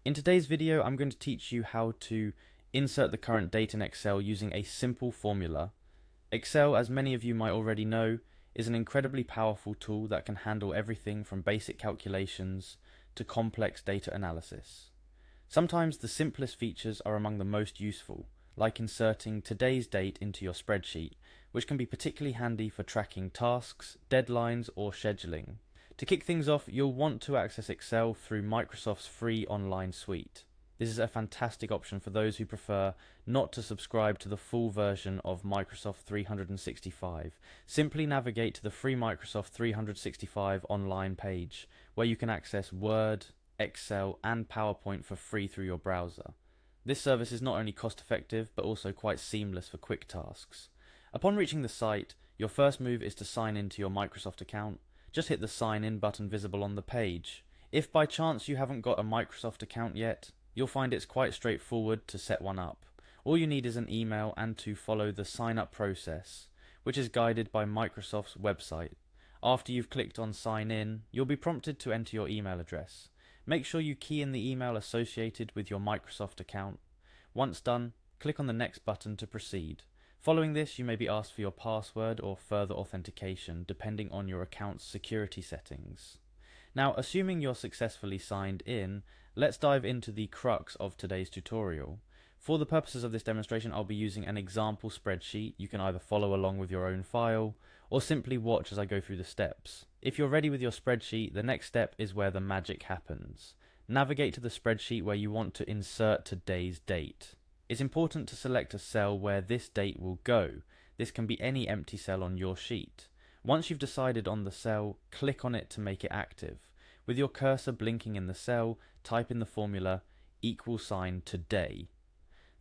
In today's video, I'm going to teach you how to insert the current date in Excel using a simple formula. Excel, as many of you might already know, is an incredibly powerful tool that can handle everything from basic calculations to complex data analysis. Sometimes the simplest features are among the most useful, like inserting today's date into your spreadsheet, which can be particularly handy for tracking tasks, deadlines, or scheduling. To kick things off, you'll want to access Excel through Microsoft's free online suite. This is a fantastic option for those who prefer not to subscribe to the full version of Microsoft 365. Simply navigate to the free Microsoft 365 online page, where you can access Word, Excel, and PowerPoint for free through your browser. This service is not only cost-effective, but also quite seamless for quick tasks. Upon reaching the site, your first move is to sign into your Microsoft account. Just hit the sign in button visible on the page. If by chance you haven't got a Microsoft account yet, you'll find it's quite straightforward to set one up. All you need is an email and to follow the sign up process, which is guided by Microsoft's website. After you've clicked on sign in, you'll be prompted to enter your email address. Make sure you key in the email associated with your Microsoft account. Once done, click on the next button to proceed. Following this, you may be asked for your password or further authentication, depending on your account's security settings. Now, assuming you're successfully signed in, let's dive into the crux of today's tutorial. For the purposes of this demonstration, I'll be using an example spreadsheet. You can either follow along with your own file, or simply watch as I go through the steps. If you're ready with your spreadsheet, the next step is where the magic happens. Navigate to the spreadsheet where you want to insert today's date. It's important to select a cell where this date will go. This can be any empty cell on your sheet. Once you've decided on the cell, click on it to make it active. With your cursor blinking in the cell, type in the formula =, today.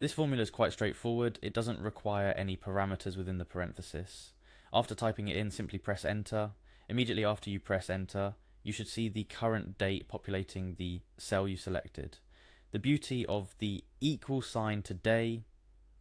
This formula is quite straightforward. It doesn't require any parameters within the parenthesis. After typing it in, simply press enter. Immediately after you press enter, you should see the current date populating the cell you selected. The beauty of the =, today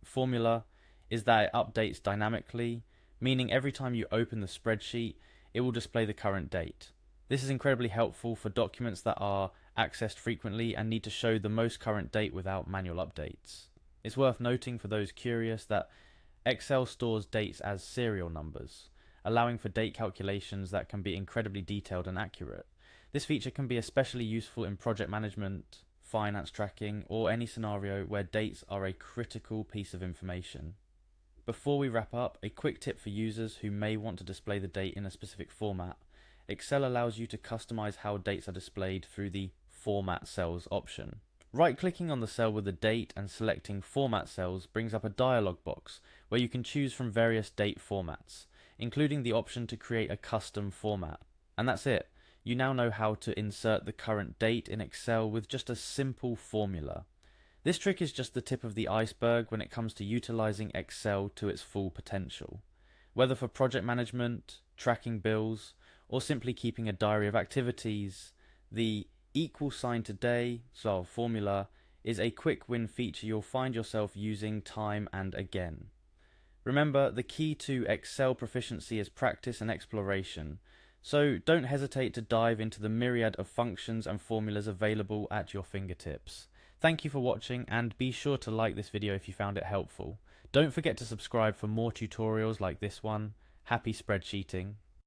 formula is that it updates dynamically, meaning every time you open the spreadsheet, it will display the current date. This is incredibly helpful for documents that are accessed frequently and need to show the most current date without manual updates. It's worth noting for those curious that Excel stores dates as serial numbers, allowing for date calculations that can be incredibly detailed and accurate. This feature can be especially useful in project management, finance tracking, or any scenario where dates are a critical piece of information. Before we wrap up, a quick tip for users who may want to display the date in a specific format. Excel allows you to customize how dates are displayed through the Format Cells option. Right-clicking on the cell with the date and selecting Format Cells brings up a dialog box where you can choose from various date formats, including the option to create a custom format. And that's it. You now know how to insert the current date in Excel with just a simple formula. This trick is just the tip of the iceberg when it comes to utilizing Excel to its full potential. Whether for project management, tracking bills, or simply keeping a diary of activities, the =, today formula is a quick win feature you'll find yourself using time and again. Remember, the key to Excel proficiency is practice and exploration. So don't hesitate to dive into the myriad of functions and formulas available at your fingertips. Thank you for watching, and be sure to like this video if you found it helpful. Don't forget to subscribe for more tutorials like this one. Happy spreadsheeting.